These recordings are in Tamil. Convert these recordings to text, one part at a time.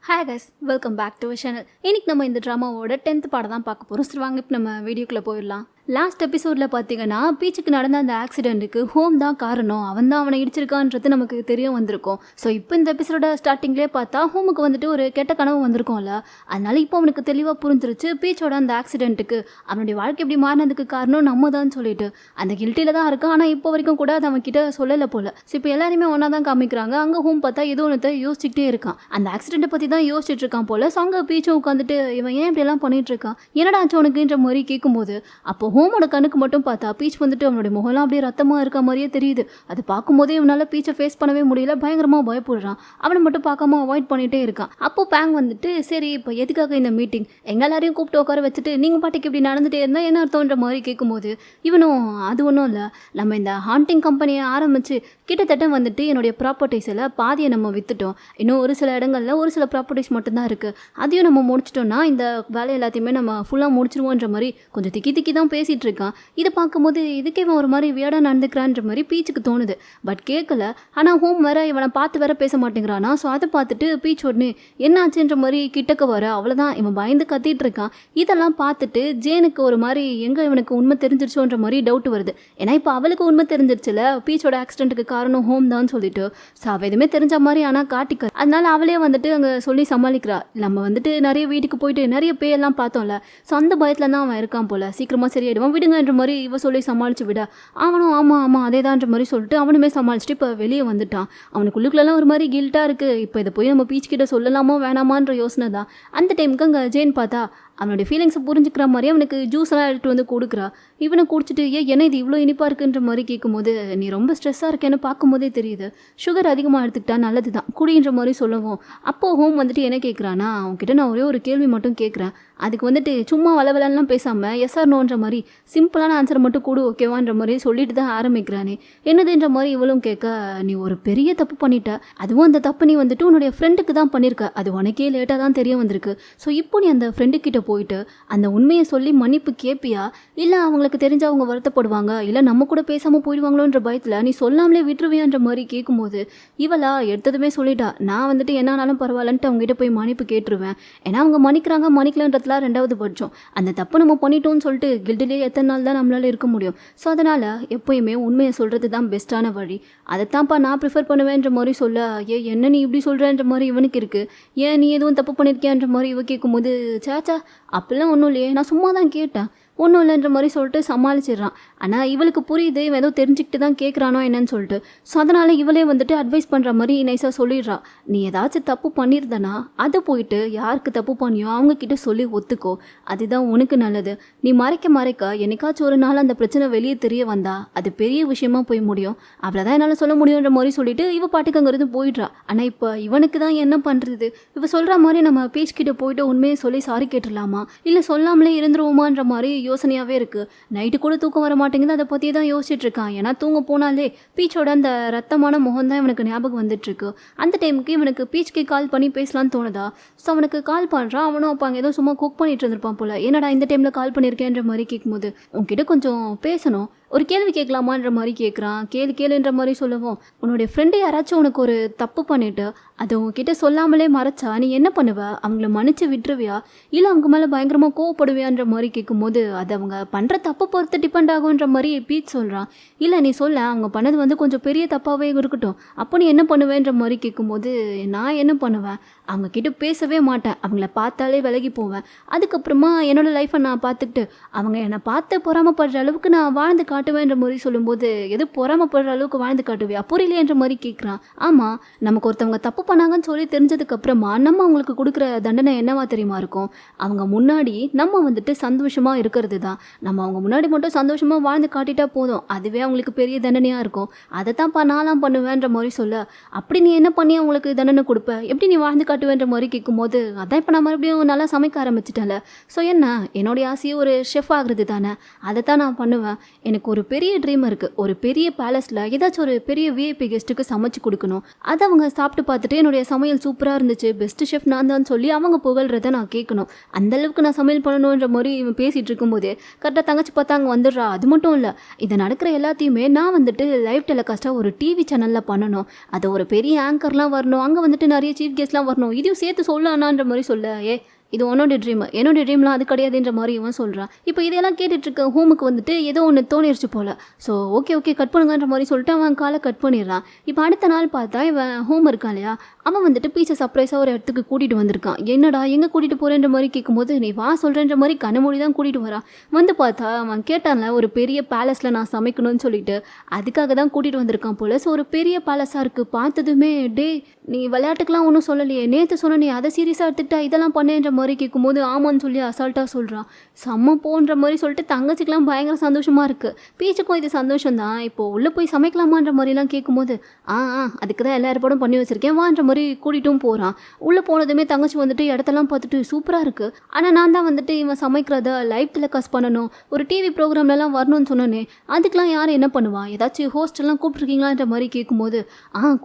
Hi guys, welcome back to channel. இன்னைக்கு நம்ம இந்த ட்ராமாவோட 10th பாடம் தான் பார்க்க போகிறோம். சரி வாங்க இப்போ நம்ம வீடியோக்குள்ளே போயிடலாம். லாஸ்ட் எபிசோடில் பார்த்தீங்கன்னா பீச்சுக்கு நடந்த அந்த ஆக்சிடென்ட்டுக்கு ஹோம் தான் காரணம், அவன் தான் அவனை இடிச்சிருக்கான்றது நமக்கு தெரிய வந்திருக்கும். ஸோ இப்போ இந்த எபிசோட ஸ்டார்டிங்லேயே பார்த்தா ஹோமுக்கு வந்துட்டு ஒரு கெட்ட கனவு வந்திருக்கும்ல, அதனால இப்போ அவனுக்கு தெளிவாக புரிஞ்சிருச்சு பீச்சோட அந்த ஆக்சிடென்ட்டுக்கு அவனுடைய வாழ்க்கை எப்படி மாறினதுக்கு காரணம் நம்ம தான் சொல்லிட்டு அந்த கில்ட்டியில் தான் இருக்கான். ஆனால் இப்போ வரைக்கும் கூட அது அவன் கிட்ட சொல்லலை போல. ஸோ இப்போ எல்லாருமே ஒன்றா தான் காமிக்கிறாங்க. அங்கே ஹோம் பார்த்தா ஏதோ ஒன்று யோசிச்சுக்கிட்டே இருக்கான், அந்த ஆக்சிடென்ட்டை பற்றி தான் யோசிச்சுட்டு இருக்கான் போல. ஸோ அங்கே பீச்சும் உட்காந்துட்டு இவன் ஏன் இப்படியெல்லாம் பண்ணிட்டு இருக்கான், என்னடா ஆச்சு உனக்குன்ற மாதிரி கேட்கும்போது அப்போ ஹோமோட கண்ணுக்கு மட்டும் பார்த்தா பீச் வந்துட்டு அவனுடைய முகம்லாம் அப்படியே ரத்தமாக இருக்க மாதிரியே தெரியுது. அது பார்க்கும்போதே இவனால் பீச்சை ஃபேஸ் பண்ணவே முடியல, பயங்கரமாக பயப்படுறான். அவனை மட்டும் பார்க்காம அவாய்ட் பண்ணிகிட்டே இருக்கான். அப்போ பேங் வந்துட்டு சரி இப்போ எதுக்காக இந்த மீட்டிங், எங்கள் எல்லாரையும் கூப்பிட்டு உட்கார வச்சுட்டு நீங்கள் பாட்டுக்கு இப்படி நடந்துகிட்டே இருந்தால் என்ன அர்த்தம்ன்ற மாதிரி கேட்கும்போது இவனும் அது ஒன்றும் இல்லை, நம்ம இந்த ஹாண்டிங் கம்பெனியை ஆரம்பித்து கிட்டத்தட்ட வந்துட்டு என்னுடைய ப்ராப்பர்ட்டிஸில் பாதியை நம்ம விற்றுட்டோம். இன்னும் ஒரு சில இடங்களில் ஒரு சில ப்ராப்பர்ட்டிஸ் மட்டும்தான் இருக்குது, அதையும் நம்ம முடிச்சிட்டோம்னா இந்த வேலை எல்லாத்தையுமே நம்ம ஃபுல்லாக முடிச்சிருவோன்ற மாதிரி கொஞ்சம் திக்கி தான் பேசிகிட்டு இருக்கான். இதை பார்க்கும்போது இதுக்கே இவன் ஒரு மாதிரி வியடாக நடந்துக்கிறான்ற மாதிரி பீச்சுக்கு தோணுது. பட் கேட்கல. ஆனால் ஹோம் வேற இவனை பார்த்து வேற பேச மாட்டேங்கிறானா. ஸோ அதை பார்த்துட்டு பீச் உடனே என்ன ஆச்சுன்ற மாதிரி கிட்டக்க வர அவ்வளோதான் இவன் பயந்து கத்திட்டு இருக்கான். இதெல்லாம் பார்த்துட்டு ஜேனுக்கு ஒரு மாதிரி எங்கே இவனுக்கு உண்மை தெரிஞ்சிருச்சோன்ற மாதிரி டவுட் வருது. ஏன்னா இப்போ அவளுக்கு உண்மை தெரிஞ்சிருச்சுல பீச்சோட ஆக்சிடென்ட்டுக்கு காரணம் ஹோம் தான் சொல்லிட்டு. ஸோ அவள் எதுவுமே தெரிஞ்ச மாதிரி ஆனால் காட்டிக்க, அதனால அவளே வந்துட்டு அங்கே சொல்லி சமாளிக்கிறா. நம்ம வந்துட்டு நிறைய வீட்டுக்கு போயிட்டு நிறைய பேயெல்லாம் பார்த்தோம்ல, ஸோ அந்த பயத்தில் தான் அவன் இருக்கான் போல, சீக்கிரமாக சரியாயிடுவான் விடுங்கன்ற மாதிரி இவ சொல்லி சமாளிச்சு விட அவனும் ஆமாம் அதேதான்ற மாதிரி சொல்லிட்டு அவனுமே சமாளிச்சுட்டு இப்போ வெளியே வந்துட்டான். அவனுக்குள்ளுக்குள்ளெல்லாம் ஒரு மாதிரி கில்ட்டாக இருக்குது. இப்போ இதை போய் நம்ம பீச் கிட்ட சொல்லலாமா வேணாமான்ற யோசனை தான். அந்த டைமுக்கு அங்கே ஜேன் பார்த்தா அவனுடைய ஃபீலிங்ஸை புரிஞ்சுக்கிற மாதிரி அவனுக்கு ஜூஸ் எல்லாம் எடுத்துகிட்டு வந்து கொடுக்குறா. இவனை குடிச்சிட்டு என்ன இது இவ்வளோ இனிப்பாக இருக்குன்ற மாதிரி கேட்கும்போது நீ ரொம்ப ஸ்ட்ரெஸ்ஸாக இருக்கேன்னு பார்க்கும்போதே தெரியுது, சுகர் அதிகமாக எடுத்துக்கிட்டா நல்லது தான் குடின்ற மாதிரி சொல்லவும் அப்போது ஹோம் வந்துட்டு என்ன கேட்குறான்னா அவன்கிட்ட நான் ஒரே ஒரு கேள்வி மட்டும் கேட்குறேன், அதுக்கு வந்துட்டு சும்மா வளவலன்லாம் பேசாமல் எஸ்ஆர் நோன்ற மாதிரி சிம்பிளான ஆன்சர் மட்டும் கொடு ஓகேவான்ற மாதிரி சொல்லிட்டு தான் ஆரம்பிக்கிறானே. என்னதுன்ற மாதிரி இவளும் கேட்க நீ ஒரு பெரிய தப்பு பண்ணிட்ட, அதுவும் அந்த தப்பு நீ வந்துட்டு உன்னுடைய ஃப்ரெண்டுக்கு தான் பண்ணியிருக்க, அது உனக்கே லேட்டாக தான் தெரிய வந்திருக்கு. ஸோ இப்போ நீ அந்த ஃப்ரெண்டுக்கிட்ட போயிட்டு அந்த உண்மையை சொல்லி மன்னிப்பு கேட்பியா, இல்லை அவங்களுக்கு தெரிஞ்ச அவங்க வருத்தப்படுவாங்க, இல்லை நம்ம கூட பேசாமல் போயிடுவாங்களோன்ற பயத்தில் நீ சொல்லாமலே விட்டுருவியான்ற மாதிரி கேட்கும்போது இவளா எடுத்ததுமே சொல்லிட்டா நான் வந்துட்டு என்னானாலும் பரவாயில்லன்ட்டு அவங்ககிட்ட போய் மன்னிப்பு கேட்டுருவேன். ஏன்னா அவங்க மன்னிக்கிறாங்க மன்னிக்கலன்றதுலாம் ரெண்டாவது பட்சம், அந்த தப்பு நம்ம பண்ணிட்டோம்னு சொல்லிட்டு கில்டிலே எத்தனை நாள் தான் நம்மளால இருக்க முடியும். ஸோ அதனால் எப்போயுமே உண்மையை சொல்கிறது தான் பெஸ்ட்டான வழி, அதைத்தான்ப்பா நான் ப்ரிஃபர் பண்ணுவேன்ற மாதிரி சொல்ல என்ன நீ இப்படி சொல்கிறன்ற மாதிரி இவனுக்கு இருக்குது. ஏன் நீ எதுவும் தப்பு பண்ணியிருக்கியான்ற மாதிரி இவ கேட்கும்போது சாச்சா அப்படிலாம் ஒன்றும் இல்லையே நான் சும்மா தான் கேட்டேன் ஒன்றும் இல்லைன்ற மாதிரி சொல்லிட்டு சமாளிச்சிடுறான். ஆனால் இவளுக்கு புரியுது இவன் ஏதோ தெரிஞ்சுக்கிட்டு தான் கேட்குறானோ என்னன்னு சொல்லிட்டு. ஸோ அதனால் இவளே வந்துட்டு அட்வைஸ் பண்ணுற மாதிரி நைஸாக சொல்லிடுறா, நீ ஏதாச்சும் தப்பு பண்ணியிருந்தனா அதை போயிட்டு யாருக்கு தப்பு பண்ணியோ அவங்கக்கிட்ட சொல்லி ஒத்துக்கோ, அதுதான் உனக்கு நல்லது. நீ மறைக்க என்னைக்காச்சும் ஒரு நாள் அந்த பிரச்சனை வெளியே தெரிய வந்தா அது பெரிய விஷயமா போய் முடியும், அவ்வளோதான் என்னால் சொல்ல முடியுன்ற மாதிரி சொல்லிட்டு இவ பாட்டுக்கு அங்கேருந்து போயிடுறா. ஆனால் இப்போ இவனுக்கு தான் என்ன பண்ணுறது, இவ சொல்கிற மாதிரி நம்ம பேசிக்கிட்ட போயிட்டு உண்மையை சொல்லி சாரி கேட்டுடலாமா இல்லை சொல்லாமலே இருந்துருவோமான்ற மாதிரி யோசனையாகவே இருக்குது. நைட்டு கூட தூக்கம் வர மாட்டேங்குது, அதை பற்றி தான் யோசிச்சுட்டு இருக்கான். ஏன்னா தூங்க போனாலே பீச்சோட அந்த ரத்தமான முகம் தான் இவனுக்கு ஞாபகம் வந்துட்டுருக்கு. அந்த டைமுக்கு இவனுக்கு பீச்சுக்கு கால் பண்ணி பேசலான்னு தோணுதா. ஸோ அவனுக்கு கால் பண்ணுறான். அவனும் அப்போ அங்கே ஏதோ சும்மா குக் பண்ணிட்டு இருந்திருப்பான் போல. என்னடா இந்த டைமில் கால் பண்ணியிருக்கேன்ற மாதிரி கேட்கும்போது உன்கிட்ட கொஞ்சம் பேசணும், ஒரு கேள்வி கேட்கலாமான்ற மாதிரி கேட்குறான். கேளுன்ற மாதிரி சொல்லவும் உன்னுடைய ஃப்ரெண்டு யாராச்சும் உனக்கு ஒரு தப்பு பண்ணிட்டு அதை உங்ககிட்ட சொல்லாமலே மறைச்சா நீ என்ன பண்ணுவ, அவங்கள மன்னிச்சு விட்டுருவியா இல்லை அவங்க மேலே பயங்கரமாக கோவப்படுவியான்ற மாதிரி கேட்கும்போது அது அவங்க பண்ணுற தப்பை பொறுத்து டிபெண்ட் ஆகுன்ற மாதிரி பீச் சொல்கிறான். இல்லை நீ சொல்ல அவங்க பண்ணது வந்து கொஞ்சம் பெரிய தப்பாகவே இருக்கட்டும், அப்போ நீ என்ன பண்ணுவேன்ற மாதிரி கேட்கும்போது நான் என்ன பண்ணுவேன், அவங்கக்கிட்ட பேசவே மாட்டேன், அவங்கள பார்த்தாலே விலகி போவேன், அதுக்கப்புறமா என்னோடய லைஃப்பை நான் பார்த்துக்கிட்டு அவங்க என்னை பார்த்து பொறாமப்படுற அளவுக்கு நான் வாழ்ந்து காட்டுவேன்ற மாதிரி சொல்லும்போது எது பொறாமப்படுற அளவுக்கு வாழ்ந்து காட்டுவியா புரியலையன்ற மாதிரி கேட்குறான். ஆமாம் நமக்கு ஒருத்தவங்க தப்பு பண்ணாங்கன்னு சொல்லி தெரிஞ்சதுக்கப்புறமா நம்ம அவங்களுக்கு கொடுக்குற தண்டனை என்னவா தெரியுமா இருக்கும், அவங்க முன்னாடி நம்ம வந்துட்டு சந்தோஷமாக இருக்கிறது தான். நம்ம அவங்க முன்னாடி மட்டும் சந்தோஷமாக வாழ்ந்து காட்டிட்டா போதும், அதுவே அவங்களுக்கு பெரிய தண்டனையாக இருக்கும். அதை தான்ப்பா நான்லாம் பண்ணுவேன்ற மாதிரி சொல்ல அப்படி நீ என்ன பண்ணி அவங்களுக்கு தண்டனை கொடுப்ப, எப்படி நீ வாழ்ந்து காட்டுவேன்ற மாதிரி கேட்கும்போது அதான் இப்போ நான் மறுபடியும் நல்லா சமைக்க ஆரம்பிச்சிட்டேன்ல, ஸோ என்னுடைய ஆசையை ஒரு ஷெஃப் ஆகுறது தானே, அதை தான் நான் பண்ணுவேன். எனக்கு ஒரு பெரிய ட்ரீம் இருக்குது. ஒரு பெரிய பேலஸில் ஏதாச்சும் ஒரு பெரிய விஐபி கெஸ்ட்டுக்கு சமைச்சு கொடுக்கணும். அதை அவங்க சாப்பிட்டு பார்த்துட்டு என்னுடைய சமையல் சூப்பராக இருந்துச்சு, பெஸ்ட் ஷெஃப் நான் தான் சொல்லி அவங்க புகழ்றதை நான் கேட்கணும். அந்தளவுக்கு நான் சமையல் பண்ணணுன்ற மாதிரி இவன் பேசிகிட்டு இருக்கும்போதே கரெக்டாக தங்கச்சி பார்த்தா அங்கே வந்துடுறா. அது மட்டும் இல்லை, இதை நடக்கிற எல்லாத்தையுமே நான் வந்துட்டு லைவ் டெலிகாஸ்ட்டாக ஒரு டிவி சேனலில் பண்ணணும். அதை ஒரு பெரிய ஆங்கர்லாம் வரணும், அங்கே வந்துட்டு நிறைய சீஃப் கெஸ்ட்லாம் வரணும், இதையும் சேர்த்து சொல்லலான்ற மாதிரி சொல்ல, இது உன்னோட ட்ரீம், என்னோட ட்ரீம்லாம் அது கிடையாதுன்ற மாதிரி இவன் சொல்கிறான். இப்போ இதெல்லாம் கேட்டுட்டு இருக்க ஹோமுக்கு வந்துட்டு ஏதோ ஒன்று தோணிருச்சு போல். ஸோ ஓகே கட் பண்ணுங்கன்ற மாதிரி சொல்லிட்டு அவன் காலை கட் பண்ணிடுறான். இப்போ அடுத்த நாள் பார்த்தா இவன் ஹோம் இருக்கான் இல்லையா, அவன் வந்துட்டு பீச்சை சர்ப்ரைஸாக ஒரு இடத்துக்கு கூட்டிகிட்டு வந்திருக்கான். என்னடா எங்கே கூட்டிகிட்டு போகிறேன்ற மாதிரி கேட்கும்போது நீ வா சொல்கிறேன்ற மாதிரி கண்ணமூடி தான் கூட்டிகிட்டு வரான். வந்து பார்த்தா அவன் கேட்டான்ல ஒரு பெரிய பேலஸில் நான் சமைக்கணும்னு சொல்லிட்டு, அதுக்காக தான் கூட்டிகிட்டு வந்திருக்கான் போல். ஸோ ஒரு பெரிய பேலஸாக இருக்குது. பார்த்ததுமே டே நீ விளையாட்டுக்கெலாம் ஒன்றும் சொல்லலையே, நேற்று சொன்ன நீ அதை சீரியஸாக எடுத்துக்கிட்டா இதெல்லாம் பண்ணேன்ற மாதிரி கேட்கும்போது ஆமான்னு சொல்லி அசால்ட்டாக சொல்கிறான். செம்ம போன்ற மாதிரி சொல்லிட்டு தங்கச்சிக்கெலாம் பயங்கர சந்தோஷமாக இருக்குது. பீச்சுக்கும் இது சந்தோஷம் தான். இப்போது உள்ளே போய் சமைக்கலாமான்ற மாதிரிலாம் கேட்கும்போது அதுக்கு தான் எல்லா ஏற்பாடும் பண்ணி வச்சுருக்கேன் வான்ற மாதிரி கூட்டிகிட்டும் போகிறான். உள்ளே போனதுமே தங்கச்சி வந்துட்டு இடத்தெல்லாம் பார்த்துட்டு சூப்பராக இருக்குது, ஆனால் நான் தான் வந்துட்டு இவன் சமைக்கிறத லைவ் டெலிகாஸ்ட் பண்ணணும், ஒரு டிவி ப்ரோக்ராம்லலாம் வரணும்னு சொன்னோன்னே அதுக்கெலாம் யாரும் என்ன பண்ணுவான், ஏதாச்சும் ஹோஸ்டெல்லாம் கூப்பிட்ருக்கீங்களான்ற மாதிரி கேட்கும்போது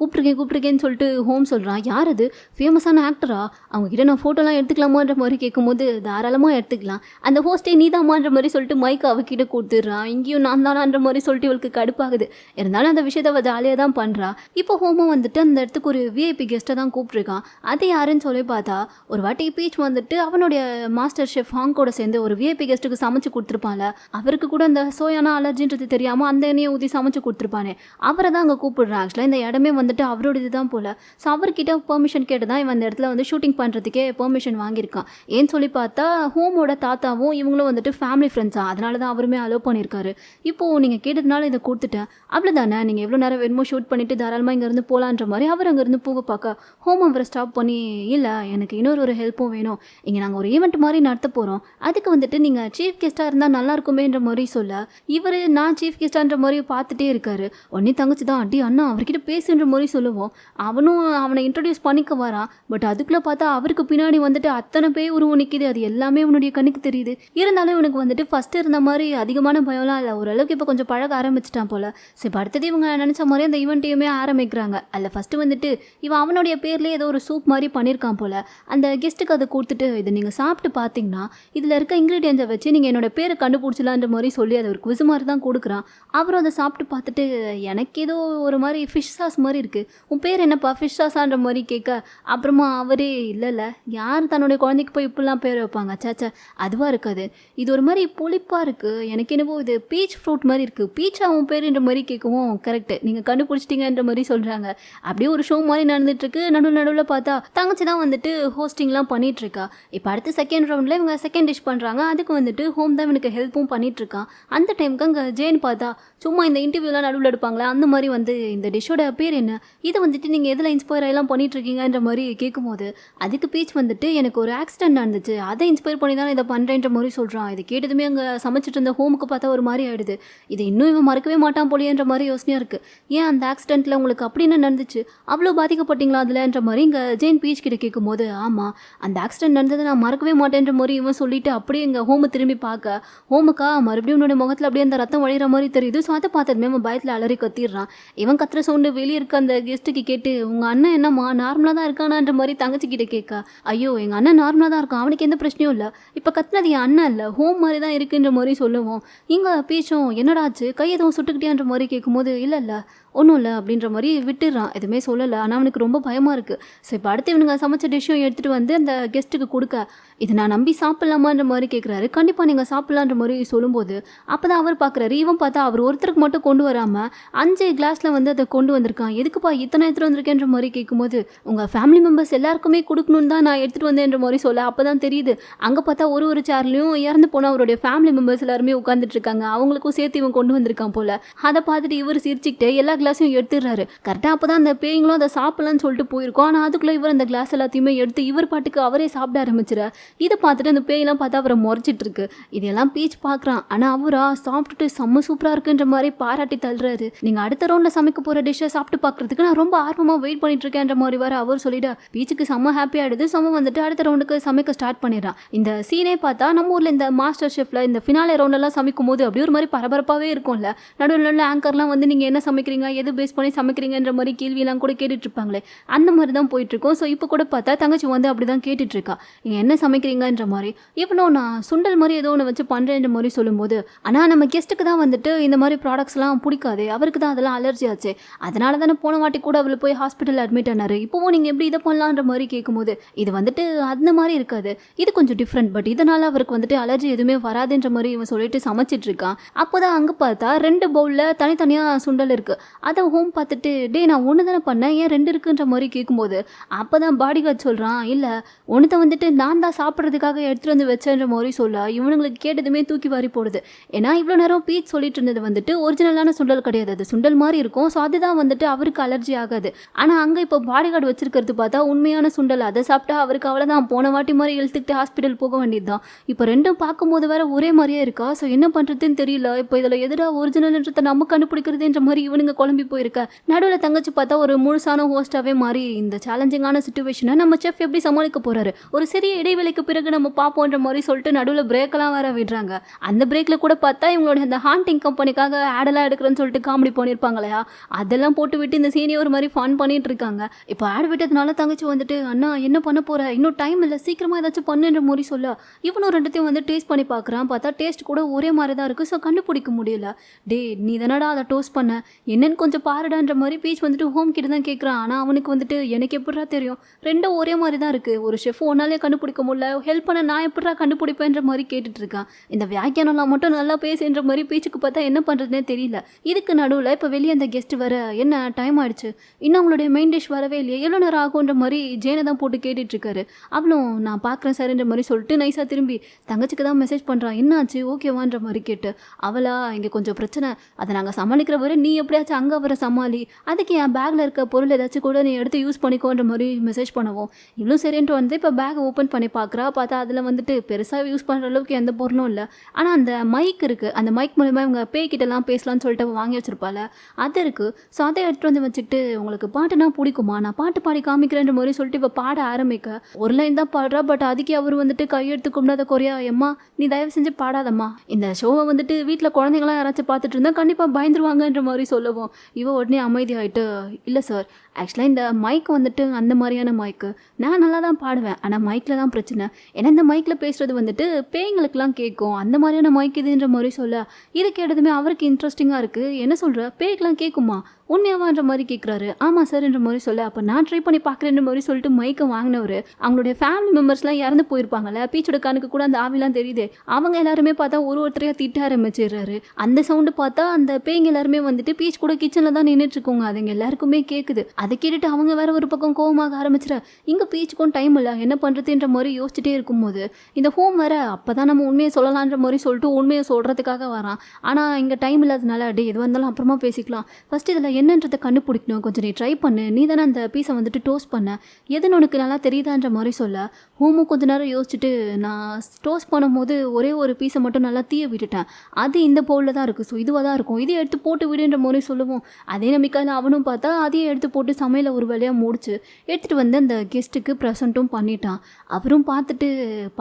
கூப்பிட்ருக்கேன்னு சொல்லிட்டு ஹோம் சொல்கிறான். யார் அது, ஃபேமஸான ஆக்டரா, அவங்ககிட்ட நான் ஃபோட்டோலாம் எடுத்துக்கலாமான்ற மாதிரி கேட்கும்போது தாராளமாக எடுத்துக்கலாம், அந்த ஹோஸ்டே நீதாமான்ற மாதிரி சொல்லிட்டு மைக் அவகிட்ட கொடுத்துட்றான். இங்கேயும் நான் தானான்ற மாதிரி சொல்லிட்டு இவளுக்கு கடுப்பாகுது. இருந்தாலும் அந்த விஷயத்தை அவள் ஜாலியாக தான் பண்ணுறா. இப்போ ஹோமும் வந்துட்டு அந்த இடத்துக்கு ஒரு விஐபி கெஸ்ட்டை தான் கூப்பிட்ருக்கான். அது யாருன்னு சொல்லி பார்த்தா ஒரு வாட்டி பீச் வந்துட்டு அவனுடைய மாஸ்டர் ஷெஃப் ஹாங்கோட சேர்ந்து ஒரு விஐபி கெஸ்ட்டுக்கு சமைச்சு கொடுத்துருப்பான்ல, அவருக்கு கூட அந்த சோயானா அலர்ஜின்றது தெரியாமல் அந்த எண்ணெயை ஊற்றி சமைச்சு கொடுத்துருப்பானே, அவரை தான் அங்கே கூப்பிடுறான். ஆக்சுவலாக இந்த இடமே வந்துட்டு அவரோட இது தான் போல். ஸோ அவர்கிட்ட பெர்மிஷன் கேட்டு தான் இவன் அந்த இடத்துல வந்து ஷூட்டிங் பண்ணுறதுக்கே பெர்மிஷன் வாங்கியிருக்கான். ஏன்னு சொல்லி பார்த்தா ஹோமோட தாத்தாவும் இவங்களும் வந்துட்டு ஃபேமிலி ஃப்ரெண்ட்ஸா, அதனால தான் அவருமே அலோவ் பண்ணியிருக்காரு. இப்போது நீங்கள் கேட்டதுனால இதை கொடுத்துட்டேன், அவ்வளோதானே, நீங்கள் எவ்வளோ நேரம் வேணுமோ ஷூட் பண்ணிவிட்டு தாராளமாக இங்கேருந்து போகலான்ற மாதிரி அவர் அங்கேருந்து போக பார்க்க ஹோம் அவரை ஸ்டாப் பண்ணி, இல்லை எனக்கு இன்னொரு ஹெல்ப்பும் வேணும், இங்கே நாங்கள் ஒரு ஈவெண்ட் மாதிரி நடத்த போகிறோம், அதுக்கு வந்துட்டு நீங்கள் சீஃப் கெஸ்ட்டாக இருந்தால் நல்லா இருக்குமேன்ற மாதிரி சொல்ல, இவர் நான் சீஃப் கெஸ்ட்டான்ற மாதிரி பார்த்துட்டே இருக்காரு. உடனே தங்கச்சி தான் அடி அண்ணா அவர்கிட்ட பேசுன்ற மாதிரி சொல்லுவோம். அவனும் அவனை இன்ட்ரடியூஸ் பண்ணிக்க வரான். பட் அதுக்குள்ளே பார்த்தா அவருக்கு பின்னாடி வந்துட்டு அத்தனை பேர் உருவம் நிற்கிது. அது எல்லாமே உன்னுடைய கண்ணுக்கு தெரியுது. இருந்தாலும் இவனுக்கு வந்துட்டு ஃபஸ்ட்டு இருந்த மாதிரி அதிகமான பயம்லாம் இல்லை, ஓரளவுக்கு இப்போ கொஞ்சம் பழக ஆரம்பிச்சிட்டான் போல். சரி அடுத்தது இவங்க நினச்ச மாதிரி அந்த ஈவெண்ட்டையுமே ஆரம்பிக்கிறாங்க. அதில் ஃபஸ்ட்டு வந்துட்டு இவன் அவனுடைய பேர்லேயே ஏதோ ஒரு சூப் மாதிரி பண்ணியிருக்கான் போல். அந்த கெஸ்ட்டுக்கு அதை கொடுத்துட்டு இதை நீங்கள் சாப்பிட்டு பார்த்தீங்கன்னா இதில் இருக்க இன்க்ரீடியன்ஸை வச்சு நீங்கள் என்னோட பேரை கண்டுபிடிச்சலான்ற மாதிரி சொல்லி அதை ஒரு குவிஸ் மாதிரி தான் கொடுக்குறான். அவரும் அதை சாப்பிட்டு பார்த்துட்டு எனக்கு ஏதோ ஒரு மாதிரி ஃபிஷ் சாஸ் மாதிரி இருக்குது, உன் பேர் என்னப்பா ஃபிஷ் சாஸான்ற மாதிரி கேட்க, அப்புறமா அவரே இல்லை யார் தன்னுடைய குழந்தைக்கு போய் இப்படிலாம் பேர் வைப்பாங்க, சாச்சா அதுவாக இருக்காது, இது ஒரு மாதிரி புளிப்பாக இருக்குது, எனக்கு என்னவோ இது பீச் ஃப்ரூட் மாதிரி இருக்குது, பீச் அவன் பேருன்ற மாதிரி கேட்கவும் கரெக்டு நீங்கள் கண்டுபிடிச்சிட்டிங்கன்ற மாதிரி சொல்கிறாங்க. அப்படியே ஒரு ஷோ மாதிரி நடந்துட்டுருக்கு. நடுவில் பார்த்தா தங்கச்சி தான் வந்துட்டு ஹோஸ்டிங்லாம் பண்ணிகிட்ருக்கா. இப்போ அடுத்து செகண்ட் ரவுண்டில் இவங்க செகண்ட் டிஷ் பண்ணுறாங்க. அதுக்கு வந்துட்டு ஹோம் தான் இவனுக்கு ஹெல்ப்பும் பண்ணிகிட்ருக்கான். அந்த டைமுக்கு அங்கே ஜெயின் பார்த்தா சும்மா இந்த இன்டர்வியூலாம் நடுவில் எடுப்பாங்களா அந்த மாதிரி வந்து இந்த டிஷ்ஷோட பேர் என்ன, இதை வந்துட்டு நீங்கள் எதில் இன்ஸ்பயர் ஆகலாம் பண்ணிகிட்ருக்கீங்கன்ற மாதிரி கேட்கும்போது அதுக்கு பீச் வந்துட்டு எனக்கு ஒரு ஆக்சிடென்ட் நடந்துச்சு, அதை இன்ஸ்பயர் பண்ணி தான் இதை பண்ணுறேன்ற மாதிரி சொல்கிறான். இது கேட்டதுமே அங்கே சமைச்சிட்டு இருந்த ஹோமுக்கு பார்த்தா ஒரு மாதிரி ஆகிடுது. இதை இன்னும் இவன் மறக்கவே மாட்டான் போலியன்ற மாதிரி யோசனையாக இருக்குது. ஏன் அந்த ஆக்சிடென்ட்டில் உங்களுக்கு அப்படி என்ன நடந்துச்சு, அவ்வளோ பாதிக்கப்பட்டீங்களா அதில்ன்ற மாதிரி இங்கே ஜெயின் பீச் கிட்ட கேட்கும்போது ஆமாம் அந்த ஆக்சிடென்ட் நடந்ததை நான் மறக்கவே மாட்டேன்ற மாதிரி இவன் சொல்லிட்டு அப்படியே இங்கே ஹோமு திரும்பி பார்க்க ஹோமுக்கா மறுபடியும் உன்னோட முகத்தில் அப்படியே அந்த ரத்தம் வழிகிற மாதிரி தெரியுது. ஸோ அதை பார்த்ததுமே அவன் பயத்தில் அலறி கத்திடுறான். இவன் கத்துற சவுண்டு வெளியே இருக்க அந்த கெஸ்ட்டுக்கு கேட்டு உங்கள் அண்ணன் என்னம்மா நார்மலாக தான் இருக்கானான்ற மாதிரி தங்கச்சிக்கிட்ட கேட்க, ஐயோ எங்கள் அண்ணன் நார்மலாக தான் இருக்கான், அவனுக்கு எந்த பிரச்சனையும் இல்லை, இப்போ கத்துனது என் அண்ணன் இல்லை ஹோம் மாதிரி தான் இருக்குன்ற மாதிரி சொல்லுவோம். இங்கே பீச்சும் என்னடாச்சு கை எதுவும் சுட்டுக்கிட்டியான்ற மாதிரி கேட்கும்போது இல்லை ஒன்றும் இல்லை அப்படின்ற மாதிரி விட்டுடுறான், எதுவுமே சொல்லலை. ஆனால் அவனுக்கு ரொம்ப பயமாக இருக்குது. ஸோ இப்போ அடுத்து இவனுங்க சமைச்ச டிஷ்ஷும் எடுத்துகிட்டு வந்து அந்த கெஸ்ட்டுக்கு கொடுக்க, இது நான் நம்பி சாப்பிட்லாமான்ற மாதிரி கேட்குறாரு. கண்டிப்பாக நீங்கள் சாப்பிட்லான்ற மாதிரி சொல்லும்போது அப்போ தான் அவர் பார்க்குறாரு. இவன் பார்த்தா அவர் ஒருத்தருக்கு மட்டும் கொண்டு வராமல் 5 கிளாஸில் வந்து அதை கொண்டு வந்திருக்கான். எதுக்குப்பா இத்தனை எடுத்துகிட்டு வந்திருக்கேன்ற மாதிரி கேட்கும்போது உங்கள் ஃபேமிலி மெம்பர்ஸ் எல்லாருக்குமே கொடுக்கணுன்னு தான் நான் எடுத்துகிட்டு வந்தேன்ற மாதிரி சொல்ல, அப்போ தான் தெரியுது அங்கே பார்த்தா ஒரு சேர்லையும் இறந்து போனால் அவருடைய ஃபேமிலி மெம்பர்ஸ் எல்லாருமே உட்காந்துட்டு இருக்காங்க, அவங்களுக்கும் சேர்த்து இவன் கொண்டு வந்திருக்கான் போல். அதை பார்த்துட்டு இவர் சிரிச்சுக்கிட்டே எல்லா கிளாஸையும் எடுத்துடுறாரு. கரெக்டாக அப்போ தான் அந்த பேய்களும் அதை சாப்பிடலான்னு சொல்லிட்டு போயிருக்கோம். ஆனால் அதுக்குள்ளே இவர் அந்த கிளாஸ் எல்லாத்தையுமே எடுத்து இவர் பாட்டுக்கு அவரே சாப்பிட ஆரம்பிச்சிடார். இதை பார்த்துட்டு அந்த பேயெல்லாம் பார்த்தா அவரை முறைச்சிட்டு இருக்கு. இதெல்லாம் பீச் பார்க்குறான். ஆனால் அவரா சாப்பிட்டுட்டு செம்ம சூப்பராக இருக்குன்ற மாதிரி பாராட்டி தள்ளுறாரு. நீங்கள் அடுத்த ரவுண்டில் சமைக்க போகிற டிஷ்ஷை சாப்பிட்டு பார்க்குறதுக்கு நான் ரொம்ப ஆர்வமாக வெயிட் பண்ணிட்டு இருக்கேன்ற மாதிரி வர அவர் சொல்லிட்டு பீச்சுக்கு செம்ம ஹாப்பி ஆகிடுது. செம்ம வந்துட்டு அடுத்த ரவுண்டுக்கு சமைக்க ஸ்டார்ட் பண்ணிடுறான். இந்த சீனே பார்த்தா நம்ம ஊரில் இந்த மாஸ்டர் ஷெஃப்ல இந்த ஃபினாலே ரவுண்டெல்லாம் சமைக்கும் போது அப்படி ஒரு மாதிரி பரபரப்பாகவே இருக்கும்ல. நடுவில் நடுவில் ஆங்கர்லாம் வந்து நீங்கள் என்ன சமைக்கிறீங்க, எது பேஸ் பண்ணி சமைக்கிறீங்கன்ற மாதிரி கேள்வியெல்லாம் கூட கேட்டுட்டு இருப்பாங்களே, அந்த மாதிரி தான் போயிட்டு இருக்கோம். ஸோ இப்போ கூட பார்த்தா தங்கச்சி வந்து அப்படி தான் கேட்டுட்டு இருக்கா, நீங்கள் என்ன சமைக்கிறீங்கன்ற மாதிரி. இவ்வளோ நான் சுண்டல் மாதிரி ஏதோ ஒன்று வச்சு பண்ணுறேன்ற மாதிரி சொல்லும்போது, ஆனால் நம்ம கெஸ்ட்டுக்கு தான் வந்துட்டு இந்த மாதிரி ப்ராடக்ட்ஸ்லாம் பிடிக்காது, அவருக்கு தான் அதெல்லாம் அலர்ஜி ஆச்சு, அதனால தானே போன வாட்டி கூட அவளை போய் ஹாஸ்பிட்டல் அட்மிட் ஆனார், இப்போவும் நீங்கள் எப்படி இதை பண்ணலான்ற மாதிரி கேட்கும்போது இது வந்துட்டு அந்த மாதிரி இருக்காது, இது கொஞ்சம் டிஃப்ரெண்ட், பட் இதனால் அவருக்கு வந்துட்டு அலர்ஜி எதுவுமே வராதுன்ற மாதிரி இவன் சொல்லிட்டு சமைச்சிட்டு இருக்கான். அப்போ தான் அங்கே பார்த்தா 2 பவுலில் தனித்தனியாக சுண்டல் இருக்குது. அதை ஹோம் பார்த்துட்டு டே நான் ஒன்று தானே பண்ணேன், ஏன் 2 இருக்குன்ற மாதிரி கேட்கும்போது அப்போ தான் பாடி கார்டு சொல்கிறான், இல்லை ஒன்றத்தை வந்துட்டு நான் தான் சாப்பிட்றதுக்காக எடுத்துகிட்டு வந்து வச்சேன்ற மாதிரி சொல்ல இவனுங்களுக்கு கேட்டதுமே தூக்கி வாரி போடுது. ஏன்னா இவ்வளோ நேரம் பீச் சொல்லிட்டு இருந்தது வந்துட்டு ஒரிஜினலான சுண்டல் கிடையாது, அது சுண்டல் மாதிரி இருக்கும். ஸோ அதுதான் வந்துட்டு அவருக்கு அலர்ஜி ஆகாது. ஆனால் அங்கே இப்போ பாடி கார்டு வச்சிருக்கிறது பார்த்தா உண்மையான சுண்டல், அதை சாப்பிட்டா அவருக்கு அவ்வளோதான், போன வாட்டி மாதிரி இழுத்துக்கிட்டு ஹாஸ்பிட்டல் போக வேண்டியது தான். இப்போ ரெண்டும் பார்க்கும்போது வேற ஒரே மாதிரியே இருக்கா. ஸோ என்ன பண்ணுறதுன்னு தெரியல. இப்போ இதில் எதிராக ஒரிஜினல்ன்றதை நம்ம கண்டுபிடிக்கிறதுன்ற மாதிரி இவனுங்க குழம்பி போயிருக்க. நடுவில் தங்கச்சி பார்த்தா ஒரு முழுசான ஹோஸ்டாகவே மாறி இந்த சேலஞ்சிங்கான சுச்சுவேஷனை நம்ம செஃப் எப்படி சமாளிக்க போறாரு, ஒரு சிறிய இடைவெளிக்கு பிறகு நம்ம பார்ப்போன்ற மாதிரி சொல்லிட்டு நடுவில் பிரேக்கெல்லாம் வேற விடுறாங்க. அந்த பிரேக்கில் கூட பார்த்தா இவங்களோட அந்த ஹாண்டிங் கம்பெனிக்காக ஆடெல்லாம் எடுக்கிறேன்னு சொல்லிட்டு காமெடி பண்ணியிருப்பாங்க இல்லையா, அதெல்லாம் போட்டு விட்டு இந்த சீனியர் ஒரு மாதிரி ஃபன் பண்ணிட்டு இருக்காங்க. இப்போ ஆட் விட்டதுனால தங்கச்சி வந்துட்டு அண்ணா என்ன பண்ண போற, இன்னும் டைம் இல்லை, சீக்கிரமா ஏதாச்சும் பண்ணுன்ற மாதிரி சொல்ல இவனும் ரெண்டுத்தையும் வந்து டேஸ்ட் பண்ணி பார்க்குறான். பார்த்தா டேஸ்ட் கூட ஒரே மாதிரி தான் இருக்குது. ஸோ கண்டுபிடிக்க முடியல. டே நீ தானடா அதை டோஸ்ட் பண்ண, என்னன்னு கொஞ்சம் பாருடான்ற மாதிரி பீச் வந்துட்டு ஹோம் கிட்ட தான் கேட்குறான். ஆனால் அவனுக்கு வந்துட்டு எனக்கு எப்படிடா தெரியும், ரெண்டும் ஒரே மாதிரி தான் இருக்குது, ஒரு ஷெஃப் ஒன்னாலே கண்டுபிடிக்க முடியல, ஹெல்ப் பண்ண நான் எப்படா கண்டுபிடிப்பேன்ற மாதிரி கேட்டுட்டு இருக்கான். இந்த வியாக்கியானம்லாம் மட்டும் நல்லா பேசுன்ற மாதிரி பீச்சுக்கு பார்த்தா என்ன பண்ணுறதுனே தெரியல. இதுக்கு நடுவில் இப்போ வெளியே அந்த கெஸ்ட் வர என்ன டைம் ஆயிடுச்சு, இன்னும் அவங்களுடைய மெயின் டிஷ் வரவே இல்லையே, எவ்வளோ நேரம் ஆகுன்ற மாதிரி ஜேனை தான் போட்டு கேட்டுட்டு இருக்காரு. அவளும் நான் பார்க்குறேன் சார்ன்ற மாதிரி சொல்லிட்டு நைஸாக திரும்பி தங்கச்சிக்கு தான் மெசேஜ் பண்ணுறான், என்னாச்சு ஓகேவான்ற மாதிரி கேட்டு. அவளா இங்கே கொஞ்சம் பிரச்சனை, அதை நாங்கள் சமாளிக்கிற வரை நீ எப்படியாச்சும் அங்கே வர சமாளி, அதுக்கு என் பேக்கில் இருக்க பொருள் ஏதாச்சும் கூட நீ எடுத்து யூஸ் பண்ணிக்கோன்ற மாதிரி மெசேஜ் பண்ணுவோம். இவ்வளோ சரின்ட்டு வந்து இப்போ பேக் ஓப்பன் பண்ணி பார்க்குறா. பார்த்தா அதில் வந்துட்டு பெருசாக யூஸ் பண்ணுற அளவுக்கு எந்த பொருளும் இல்லை. ஆனால் அந்த மைக் இருக்குது, அந்த மைக் மூலிமா இவங்க பேய்கிட்டலாம் பேசலாம்னு சொல்லிட்டு வாங்கி வச்சிருப்பாள், அது இருக்குது. ஸோ அதை எடுத்துகிட்டு வந்து வச்சுக்கிட்டு உங்களுக்கு பாட்டுனா பிடிக்குமா, நான் பாட்டு பாடி காமிக்கிறேன்ற மாதிரி சொல்லிட்டு இப்போ பாட ஆரம்பிக்க ஒரு லைன் தான் பாடுறா. பட் அதுக்கே அவர் வந்துட்டு கையெடுத்து கும்பிடாத குறையா, எம்மா நீ தயவு செஞ்சு பாடாதம்மா, இந்த ஷோவை வந்துட்டு வீட்டில் குழந்தைங்களாம் யாராச்சும் பார்த்துட்டு இருந்தால் கண்டிப்பாக பயந்துருவாங்கன்ற மாதிரி சொல்லுவோம். இவ உடனே அமைதி ஆகிட்டு இல்லை சார், ஆக்சுவலாக இந்த மைக் வந்துட்டு அந்த மாதிரியான மைக்கு, நான் நல்லா தான் பாடுவேன், ஆனால் மைக்கில் தான் பிரச்சனை, ஏன்னா இந்த மைக்கில் பேசுகிறது வந்துட்டு பேய்களுக்கெலாம் கேட்கும், அந்த மாதிரியான மைக் இதுன்ற மாதிரி சொல்ல இது கேட்டதுமே அவருக்கு இன்ட்ரெஸ்டிங்காக இருக்குது. என்ன சொல்கிற, பேய்க்கெலாம் கேட்குமா உண்மையாவான்ற மாதிரி கேட்குறாரு. ஆமாம் சார் என்ற மாதிரி சொல்ல அப்போ நான் ட்ரை பண்ணி பார்க்குறேன்ற மாதிரி சொல்லிட்டு மைக்கை வாங்கினவர் அவங்களுடைய ஃபேமிலி மெம்பர்ஸ்லாம் இறந்து போயிருப்பாங்கல்ல, பீச்சோட கணக்கு கூட அந்த ஆவிலாம் தெரியுது, அவங்க எல்லாருமே பார்த்தா ஒருத்தரையாக திட்ட ஆரம்பிச்சிடுறாரு. அந்த சவுண்டு பார்த்தா அந்த பேய்ங்க எல்லாருமே வந்துட்டு பீச் கூட கிச்சனில் தான் நின்றுட்டுருக்கோங்க, அதுங்க எல்லாருக்குமே கேட்குது. அதை கேட்டுட்டு அவங்க வேற ஒரு பக்கம் கோவமாக ஆரம்பிச்சிட இங்கே பீச்சுக்கும் டைம் இல்லை என்ன பண்ணுறதுன்ற மாதிரி யோசிச்சுட்டே இருக்கும்போது இந்த ஹோம் வேற அப்போ தான் நம்ம உண்மையை சொல்லலான்ற மாதிரி சொல்லிட்டு உண்மையை சொல்கிறதுக்காக வரான். ஆனால் இங்கே டைம் இல்லாதனால டே எது வந்தாலும் அப்புறமா பேசிக்கலாம், ஃபஸ்ட் இதில் என்னன்றதை கண்டுபிடிக்கணும், கொஞ்சம் நீ ட்ரை பண்ணு, நீ தானே அந்த பீஸை வந்துட்டு டோஸ்ட் பண்ண, எதுன்னு உனக்கு நல்லா தெரியுதான்ற மாதிரி சொல்ல ஹோமும் கொஞ்ச நேரம் யோசிச்சுட்டு நான் டோஸ்ட் பண்ணும்போது ஒரே ஒரு பீஸை மட்டும் நல்லா தீய விட்டுட்டேன், அது இந்த பவுலில் தான் இருக்குது, ஸோ இதுவாக தான் இருக்கும், இதை எடுத்து போட்டு விடுன்ற மாதிரி சொல்லுவோம். அதே நம்பிக்கையில் அவனும் பார்த்தா அதையே எடுத்து போட்டு சமையலை ஒரு வேலையாக முடிச்சு எடுத்துகிட்டு வந்து அந்த கெஸ்ட்டுக்கு ப்ரெசண்ட்டும் பண்ணிட்டான். அவரும் பார்த்துட்டு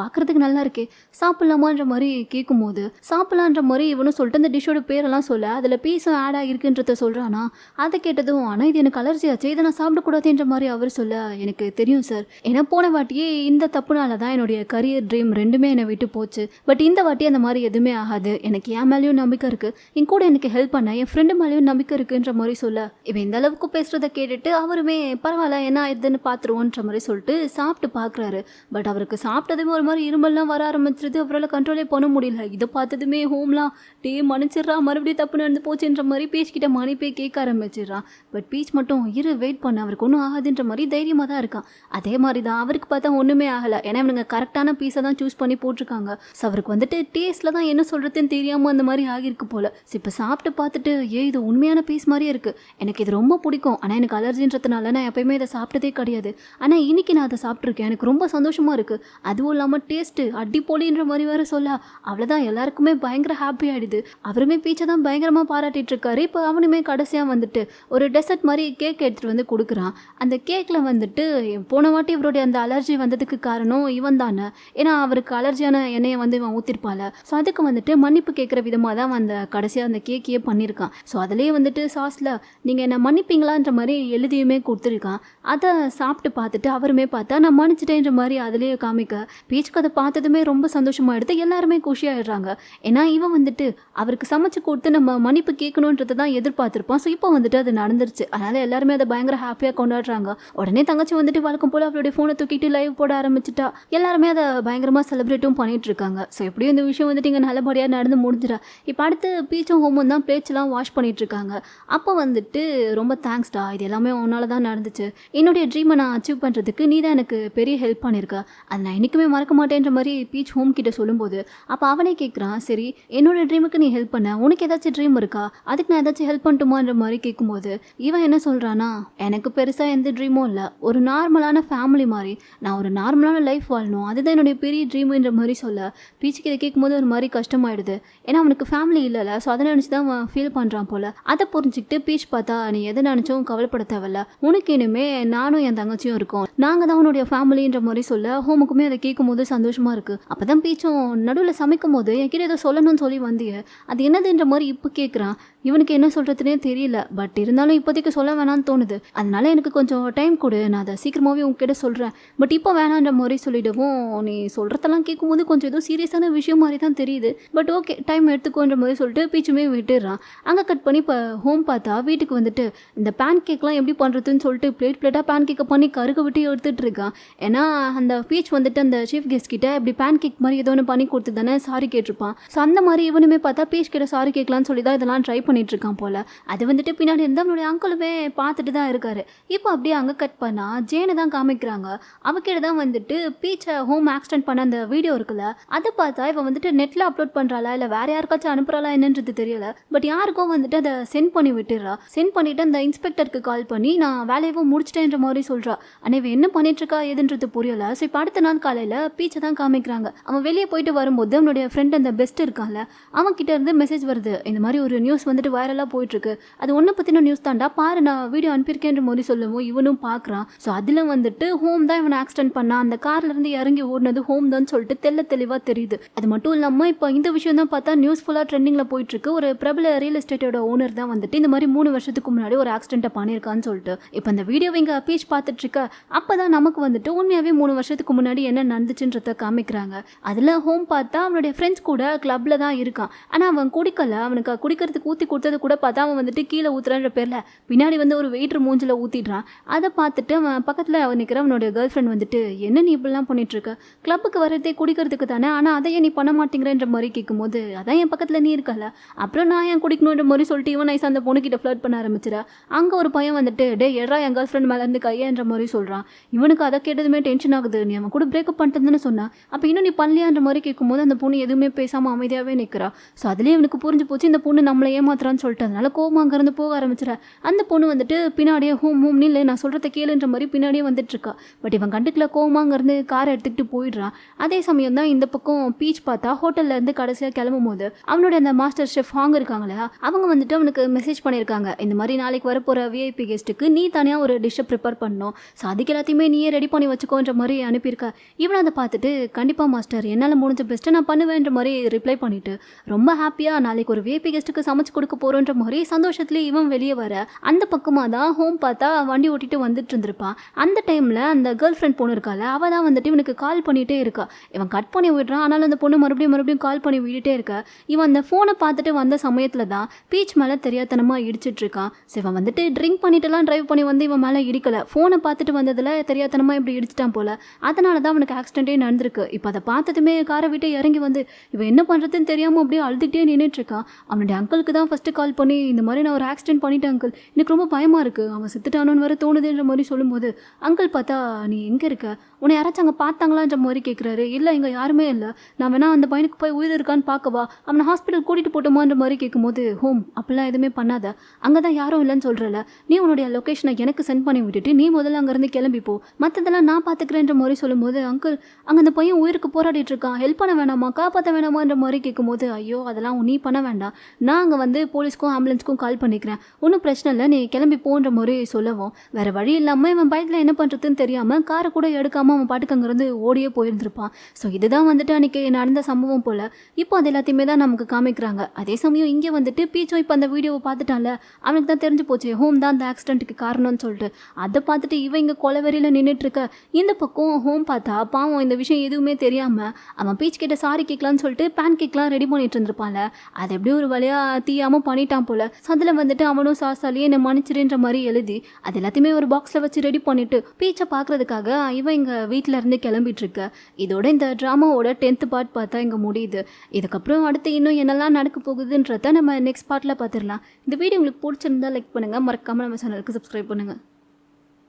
பார்க்குறதுக்கு நல்லா இருக்கே சாப்பிட்லாமான்ற மாதிரி கேட்கும்போது சாப்பிட்லான்ற மாதிரி இவனும் சொல்லிட்டு அந்த டிஷ்ஷோட பேரெல்லாம் சொல்ல அதில் பீஸும் ஆட் ஆகிருக்குன்றத சொல்கிறானா. அதை கேட்டதும் ஆனால் இது எனக்கு அலர்ஜி ஆச்சு, இதை நான் சாப்பிடக்கூடாதுன்ற மாதிரி அவர் சொல்ல எனக்கு தெரியும் சார், ஏன்னா போன வாட்டியே இந்த தப்புனால தான் என்னுடைய கரியர் ட்ரீம் ரெண்டுமே என்னை விட்டு போச்சு, பட் இந்த வாட்டி அந்த மாதிரி எதுவுமே ஆகாது, எனக்கு என் மேலேயும் நம்பிக்கை இருக்குது, என் கூட எனக்கு ஹெல்ப் பண்ண என் ஃப்ரெண்டு மேலேயும் நம்பிக்கை இருக்குன்ற மாதிரி சொல்ல இவன் இந்த அளவுக்கு பேசுகிறத கேட்டுட்டு அவருமே பரவாயில்ல என்ன ஆயிடுதுன்னு பார்த்துருவோன்ற மாதிரி சொல்லிட்டு சாப்பிட்டு பார்க்குறாரு. பட் அவருக்கு சாப்பிட்டதுமே ஒரு மாதிரி இருமல்லாம் வர ஆரம்பிச்சிருது, அவரால் கண்ட்ரோலே பண்ண முடியல. இதை பார்த்ததுமே ஹோம்லாம் டே மன்னிச்சிட்றா மறுபடியும் தப்பு நடந்து போச்சுன்ற மாதிரி பேசிக்கிட்ட மன்னிப்பே கேட்க ஆரம்பிச்சு ஆரம்பிச்சிடுறான். பட் பீச் மட்டும் வெயிட் பண்ண, அவருக்கு ஒன்றும் ஆகாதுன்ற மாதிரி தைரியமாக தான் இருக்கான். அதே மாதிரி தான் அவருக்கு பார்த்தா ஒன்றுமே ஆகலை. ஏன்னா இவனுங்க கரெக்டான பீஸை தான் சூஸ் பண்ணி போட்டிருக்காங்க. ஸோ அவருக்கு வந்துட்டு டேஸ்ட்டில் தான் என்ன சொல்கிறதுன்னு தெரியாமல் அந்த மாதிரி ஆகியிருக்கு போல். ஸோ இப்போ சாப்பிட்டு பார்த்துட்டு இது உண்மையான பீஸ் மாதிரியே இருக்குது, எனக்கு இது ரொம்ப பிடிக்கும், ஆனால் எனக்கு அலர்ஜின்றதுனால நான் எப்போயுமே இதை சாப்பிட்டதே கிடையாது, ஆனால் இன்னைக்கு நான் அதை சாப்பிட்ருக்கேன், எனக்கு ரொம்ப சந்தோஷமாக இருக்குது, அதுவும் இல்லாமல் டேஸ்ட்டு அடிப்பொலின்ற மாதிரி வேறு சொல்ல அவ்வளோதான் எல்லாருக்குமே பயங்கர ஹாப்பி ஆகிடுது. அவருமே பீச்சை தான் பயங்கரமாக பாராட்டிட்டு இருக்காரு. இப்போ அவனுமே கடைசியாக வந்துட்டு ஒரு டெசர்ட் மாதிரி கேக் எடுத்துகிட்டு வந்து கொடுக்குறான். அந்த கேக்கில் வந்துட்டு போன வாட்டி இவருடைய அந்த அலர்ஜி வந்ததுக்கு காரணம் இவன் தானே, ஏன்னா அவருக்கு அலர்ஜியான எண்ணெயை வந்து இவன் ஊற்றிருப்பாள். ஸோ அதுக்கு வந்துட்டு மன்னிப்பு கேட்குற விதமாக தான் அந்த கடைசியாக அந்த கேக்கையே பண்ணியிருக்கான். ஸோ அதிலே வந்துட்டு சாஸில் நீங்கள் என்ன மன்னிப்பீங்களான்ற மாதிரி எழுதியுமே கொடுத்துருக்கான். அதை சாப்பிட்டு பார்த்துட்டு அவருமே பார்த்தா நான் மன்னிச்சிட்டேன்ற மாதிரி அதிலேயே காமிக்க பீச்சுக்கு அதை பார்த்ததுமே ரொம்ப சந்தோஷமாக எடுத்து எல்லாருமே குஷியாகிடுறாங்க. ஏன்னா இவன் வந்துட்டு அவருக்கு சமைச்சு கொடுத்து நம்ம மன்னிப்பு கேட்கணுன்றது தான் எதிர்பார்த்துருப்பான். ஸோ இப்போ வந்துட்டு அது நடந்துருச்சு. அதனால் எல்லாருமே அதை பயங்கர ஹாப்பியாக கொண்டாடுறாங்க. உடனே தங்கச்சி வந்துட்டு வழக்கம் போல் அவளுடைய ஃபோனை தூக்கிட்டு லைவ் போட ஆரம்பிச்சிட்டா. எல்லாருமே அதை பயங்கரமாக செலிப்ரேட்டும் பண்ணிட்டு இருக்காங்க. ஸோ எப்படியும் இந்த விஷயம் வந்துட்டு இங்கே நல்லபடியாக நடந்து முடிஞ்சிடா. இப்போ அடுத்து பீச்சும் ஹோமும் தான் பிளேட்ஸ்லாம் வாஷ் பண்ணிட்டு இருக்காங்க. அப்போ வந்துட்டு ரொம்ப தேங்க்ஸ்டா, இது எல்லாமே உன்னால தான் நடந்துச்சு, என்னுடைய ட்ரீமை நான் அச்சீவ் பண்ணுறதுக்கு நீ தான் எனக்கு பெரிய ஹெல்ப் பண்ணியிருக்க, அது நான் என்றைக்குமே மறக்க மாட்டேன்ற மாதிரி பீச் ஹோம் கிட்ட சொல்லும்போது அப்போ அவனே கேட்குறான், சரி என்னோட ட்ரீமுக்கு நீ ஹெல்ப் பண்ண, உனக்கு ஏதாச்சும் ட்ரீம் இருக்கா, அதுக்கு நான் ஏதாச்சும் ஹெல்ப் பண்ணட்டுமான்ற மாதிரி கேட்கும்போது இவன் என்ன சொல்கிறான்னா, எனக்கு பெருசாக எந்த ட்ரீமும் இல்லை, ஒரு நார்மலான ஃபேமிலி மாதிரி நான் ஒரு நார்மலான லைஃப் வாழணும், அதுதான் என்னுடைய பெரிய ட்ரீமுன்ற மாதிரி சொல்ல பீச்சுக்கு இதை கேட்கும்போது ஒரு மாதிரி கஷ்டமாயிடுது. ஏன்னா அவனுக்கு ஃபேமிலி இல்லைல்ல. ஸோ அதை நினச்சி தான் அவன் ஃபீல் பண்ணுறான் போல். அதை புரிஞ்சுக்கிட்டு பீச் பார்த்தா, நீ எதை நினச்சும் கவலைப்பட தேவையில்ல, உனக்கு இனிமே நானும் என் தங்கச்சியும் இருக்கோம், நாங்கள் தான் உன்னுடைய ஃபேமிலின்ற மாதிரி சொல்ல ஹோமுக்குமே அதை கேட்கும் போது சந்தோஷமாக இருக்குது. அப்போ தான் பீச்சும் நடுவில் சமைக்கும் போது என்கிட்ட ஏதோ சொல்லணும்னு சொல்லி வந்திய, அது என்னதுன்ற மாதிரி இப்போ கேட்குறான். இவனுக்கு என்ன சொல்கிறதுனே தெரியல. பட் இருந்தாலும் இப்போதைக்கு சொல்ல வேணான்னு தோணுது, அதனால எனக்கு கொஞ்சம் டைம் கொடு, நான் அதை சீக்கிரமாகவே உங்ககிட்ட சொல்கிறேன், பட் இப்போ வேணான்ற மாதிரி சொல்லிவிடுவோம். நீ சொல்கிறதெல்லாம் கேட்கும்போது கொஞ்சம் ஏதோ சீரியஸான விஷயம் மாதிரி தான் தெரியுது, பட் ஓகே டைம் எடுத்துக்கோன்ற மாதிரி சொல்லிட்டு பீச்சுமே விட்டுடுறான். அங்கே கட் பண்ணி இப்போ ஹோம் பார்த்தா வீட்டுக்கு வந்துட்டு இந்த பேன் கேக்லாம் எப்படி பண்ணுறதுன்னு சொல்லிட்டு பிளேட்டாக பேன் கேக்கை பண்ணி கருக விட்டு எடுத்துகிட்டு இருக்கான். ஏன்னா அந்த பீச் வந்துட்டு அந்த சீஃப் கெஸ்ட் கிட்ட இப்படி பேன் கேக் மாதிரி ஏதோ ஒன்று பண்ணி கொடுத்து தானே சாரி கேட்டிருப்பான். ஸோ அந்த மாதிரி இவனுமே பார்த்தா பீச் கிட்ட சாரி கேட்கலான்னு சொல்லி தான் இதெல்லாம் ட்ரை பண்ணிட்டு இருக்கான் போல். அது வந்துட்டு பின்னாடி இருந்து அவனுடைய அங்கிளுமே பார்த்துட்டு தான் இருக்காரு. இப்போ அப்படியே அங்கே கட் பண்ணால் ஜேனை தான் காமிக்கிறாங்க. அவகிட்ட தான் வந்துட்டு பீச்சை ஹோம் ஆக்சிடென்ட் பண்ண அந்த வீடியோ இருக்குல்ல, அதை பார்த்தா இவன் வந்துட்டு நெட்டில் அப்லோட் பண்ணுறாளா இல்லை வேறு யாருக்காச்சும் அனுப்புகிறாளா என்னன்றது தெரியல. பட் யாருக்கும் வந்துட்டு அதை சென்ட் பண்ணி விட்டுடுறா. சென்ட் பண்ணிவிட்டு அந்த இன்ஸ்பெக்டருக்கு கால் பண்ணி நான் வேலையவும் முடிச்சிட்டேன்ற மாதிரி சொல்கிறா. ஆனால் இவன் என்ன பண்ணிட்டுருக்கா எதுன்றது புரியலை. ஸோ இப்போ அடுத்த நாள் காலையில் பீச்சை தான் காமிக்கிறாங்க. அவன் வெளியே போயிட்டு வரும்போது அவனுடைய ஃப்ரெண்ட் அந்த பெஸ்ட் இருக்கான்ல, அவன் கிட்ட இருந்து மெசேஜ் வருது, இந்த மாதிரி ஒரு நியூஸ் வந்துட்டு வைரலாக போயிட்டுருக்கு, அது ஒன்றை பற்றின நியூஸ் தாண்டா பாரு, நான் வீடியோ அனுப்பியிருக்கேன்ற மாதிரி சொல்லவும் இவனும் பார்க்குறான். ஸோ அதில் வந்துட்டு ஹோம் தான் இவனை ஆக்சிடென்ட் பண்ணான், அந்த கார்லேருந்து இறங்கி ஓடினது ஹோம் தான் சொல்லிட்டு தெளிவாக தெரியுது. அது மட்டும் இல்லாமல் இப்போ இந்த விஷயம் தான் பார்த்தா நியூஸ் ஃபுல்லாக ட்ரெண்டிங்கில் போயிட்டுருக்கு. ஒரு பிரபல ரியல் எஸ்டேட்டோட ஓனர் தான் வந்துட்டு இந்த மாதிரி 3 வருஷத்துக்கு முன்னாடி ஒரு ஆக்சிடென்ட்டை பண்ணியிருக்கான்னு சொல்லிட்டு இப்போ அந்த வீடியோ இங்கே பீச் பார்த்துட்டு இருக்க. அப்போ தான் நமக்கு வந்துட்டு உண்மையாகவே 3 வருஷத்துக்கு முன்னாடி என்ன நடந்துச்சுன்றத காமிக்கிறாங்க. அதில் ஹோம் பார்த்தா அவனுடைய ஃப்ரெண்ட்ஸ் கூட கிளப்பில் தான் இருக்கான். ஆனால் அவன் குடிக்கல, அவனுக்கு குடிக்கிறதுக்கு ஊற்றி கொடுத்தது கூட பார்த்தா அவன் வந்துட்டு கீழே ஊற்றுறன்ற பேரில் பின்னாடி வந்து ஒரு வெயிட்ரு மூஞ்சில் ஊற்றிடுறான். அதை பார்த்துட்டு அவன் பக்கத்தில் நிற்கிற அவனுடைய கேர்ள் ஃப்ரெண்ட் வந்துட்டு, என்ன நீ இப்படிலாம் பண்ணிட்டுருக்க, கிளப்புக்கு வரதே குடிக்கிறதுக்கு தானே, ஆனால் அதையே நீ பண்ண மாட்டேங்கிறன்ற மாதிரி கேட்கும்போது, அதான் என் பக்கத்தில் நீ இருக்கல, அப்புறம் நான் ஏன் குடிக்கணுன்ற மாதிரி சொல்லிட்டு இவன் நைஸ் அந்த பொண்ணுக்கிட்ட ஃப்ளர்ட் பண்ண ஆரம்பிச்சிடா. அங்கே ஒரு பையன் வந்துட்டு, டே எட்ரா என் கேர்ள் ஃப்ரெண்ட் மேலே இருந்து கையன்ற மாதிரி சொல்கிறான். இவனுக்கு அதை கேட்டதுமே டென்ஷன் ஆகுது, நீ அவன் கூட பிரேக்கப் பண்ணிட்டேன்னு சொன்னான், அப்போ இன்னும் நீ பண்ணலையான்ற மாதிரி கேட்கும்போது அந்த பொண்ணு எதுவுமே பேசாமல் அமைதியாகவே நிற்கிறா. ஸோ அதுலேயே இவனுக்கு புரிஞ்சு போச்சு இந்த பொண்ணு நம்மளை ஏமாத்துறான்னு சொல்லிட்டு அதனால கோவம் அங்கேருந்து போக ஆரம்பிச்சிடா. அந்த பொண்ணு வந்துட்டு பின்னாடியே ஹோம் இல்லை நான் சொல்கிறத கேளுன்ற மாதிரி பின்னாடியே வந்துட்டு இருக்கா. பட் இவன் கண்டுக்கல, கோவமாங்கேருந்து காரை எடுத்துக்கிட்டு போயிடுறான். அதே சமயம் தான் இந்த பக்கம் பீச் பார்த்தா ஹோட்டல்ல இருந்து கடைசியாக கிளம்பும் போது அவனுடைய அந்த மாஸ்டர் ஷெஃப் ஹாங் இருக்காங்களா, அவங்க வந்துட்டு அவனுக்கு மெசேஜ் பண்ணியிருக்காங்க, இந்த மாதிரி நாளைக்கு வரப்போகிற விஐபி கெஸ்ட்டுக்கு நீ தனியாக ஒரு டிஷ்ஷை ப்ரிப்பேர் பண்ணணும், ஸோ அதுக்கு எல்லாத்தையுமே நீயே ரெடி பண்ணி வச்சுக்கோன்ற மாதிரி அனுப்பியிருக்க. இவனை அதை பார்த்துட்டு, கண்டிப்பாக மாஸ்டர் என்னால் முடிஞ்ச பெஸ்ட்டை நான் பண்ணுவேன்ற மாதிரி ரிப்ளை பண்ணிவிட்டு ரொம்ப ஹாப்பியாக நாளைக்கு ஒரு விஐபி கெஸ்ட்டுக்கு சமைச்சு கொடுக்க போகிறோன்ற மாதிரி சந்தோஷத்துலேயே இவன் வெளியே வர அந்த பக்கமாக தான் ஹோம் பார்த்தா வண்டி ஓட்டிட்டு வந்துட்டு இருந்திருப்பான். அந்த டைமில் அந்த கேர்ள் ஃப்ரெண்ட் பொண்ணு இருக்கால, அவள் தான் வந்துட்டு இவனுக்கு கால் பண்ணிகிட்டே இருக்கா. இவன் கட் பண்ணி விடுறான், ஆனாலும் அந்த பொண்ணு மறுபடியும் கால் பண்ணி விட்டுட்டே இருக்கா. இவன் அந்த ஃபோனை பார்த்துட்டு வந்த சமயத்தில் தான் பீச் மேலே தெரியாதனமாக இடிச்சிட்டு இருக்கான். ஸோ இவன் வந்துட்டு ட்ரிங்க் பண்ணிட்டுலாம் ட்ரைவ் பண்ணி வந்து இவன் மேலே இடிக்கலை, ஃபோனை பார்த்துட்டு வந்ததில் தெரியாதனமாக இப்படி இடிச்சிட்டான் போல். அதனால தான் அவனுக்கு ஆக்சிடென்ட்டே நடந்திருக்கு. இப்போ அதை பார்த்ததுமே காரை விட்டு இறங்கி வந்து இவன் என்ன பண்ணுறதுன்னு தெரியாமல் அப்படியே அழுதுகிட்டே நின்றுட்டுருக்கான். அவனுடைய அங்கிளுக்கு தான் ஃபஸ்ட்டு கால் பண்ணி, இந்த மாதிரி நான் ஒரு ஆக்சிடென்ட் பண்ணிட்டேன் அங்கிள், எனக்கு ரொம்ப பயமாக இருக்குது, அவன் செத்துட்டானோன்னு வர தோணுதுன்ற மாதிரி சொல்லும்போது அங்கிள் பார்த்தா நீ எங்கே இருக்க, உன்னை யாராச்சும் அங்கே பார்த்தாங்களான்ற மாதிரி கேட்குறாரு. இல்லை இங்கே யாருமே இல்லை, நான் வேணா அந்த பையனுக்கு போய் உயிர் இருக்கான்னு பார்க்கவா, அவனை ஹாஸ்பிட்டல் கூட்டிகிட்டு போட்டோமான்ற மாதிரி கேட்கும்போது ஹோம் அப்படிலாம் எதுவுமே பண்ணாத, அங்கே தான் யாரும் இல்லைன்னு சொல்கிறல, நீ உன்னுடைய லொக்கேஷனை எனக்கு சென்ட் பண்ணி விட்டுட்டு நீ முதல்ல அங்கேருந்து கிளம்பிப்போ, மற்றதெல்லாம் நான் பார்த்துக்கிறேன்ற மாதிரி சொல்லும்போது அங்கிள் அங்கே அந்த பையன் உயிருக்கு போராடிட்டு இருக்கான், ஹெல்ப் பண்ண வேணாமா, காப்பாற்ற வேணாமான்ற மாதிரி கேட்கும்போது ஐயோ அதெல்லாம் நீ பண்ண வேண்டாம், நான் அங்கே வந்து போலீஸ்க்கும் ஆம்புலன்ஸ்க்கும் கால் பண்ணிக்கிறேன், ஒன்றும் பிரச்சனை இல்லை, நீ கிளம்பி போன்ற மாதிரி சொல்லவும் வேறு வழி இல்லாமல் இவன் பைக்கில் என்ன பண்ணுறதுன்னு தெரியாமல் காரை கூட எடுக்காமல் அவன் பாட்டுக்கு அங்கேருந்து ஓடியே போயிருந்திருப்பான். ஸோ இதுதான் வந்துட்டு அன்றைக்கி நடந்த சம்பவம் போல். இப்போ அது எல்லாத்தையுமே தான் நமக்கு காமிக்கிறாங்க. அதே சமயம் இங்கே வந்துட்டு பீச்சோ இப்போ அந்த வீடியோவை பார்த்துட்டான்ல, அவனுக்கு தான் தெரிஞ்சு போச்சு ஹோம் தான் அந்த ஆக்சிடென்ட்டுக்கு காரணம்னு சொல்லிட்டு. அதை பார்த்துட்டு இவன் இங்கே கொலவெறியில் நின்றுட்டுருக்க, இந்த பக்கம் ஹோம் பார்த்தா பாவம் இந்த விஷயம் எதுவுமே தெரியாமல் அவன் பீச் கிட்ட சாரி கேட்கலான்னு சொல்லிட்டு பேன் கேக்லாம் ரெடி பண்ணிட்டு இருந்திருப்பான்ல, அது எப்படி ஒரு வழியாக தீயாமல் பண்ணிட்டான் போல். ஸோ அதில் வந்துட்டு அவனும் சாசாலியே என்னை மன்னிச்சிருன்ற மாதிரி எழுதி அது எல்லாத்தையுமே ஒரு பாக்ஸில் வச்சு ரெடி பண்ணிவிட்டு பீச்சை பார்க்குறதுக்காக இவன் இங்கே வீட்டில் இருந்து கிளம்பிட்டு இருக்க. இதோட இந்த ட்ராமாவோட 10th பார்ட் பார்த்தா இங்கே முடியுது. இதுக்கப்புறம் அடுத்து இன்னும் என்னெல்லாம் நடக்க போகுதுன்றத நம்ம நெக்ஸ்ட் பார்ட்டில் பார்த்துடலாம். இந்த வீடியோ உங்களுக்கு பிடிச்சிருந்தா லைக் பண்ணுங்கள், மறக்காமல் நம்ம சேனலுக்கு சப்ஸ்கிரைப் பண்ணுங்கள்.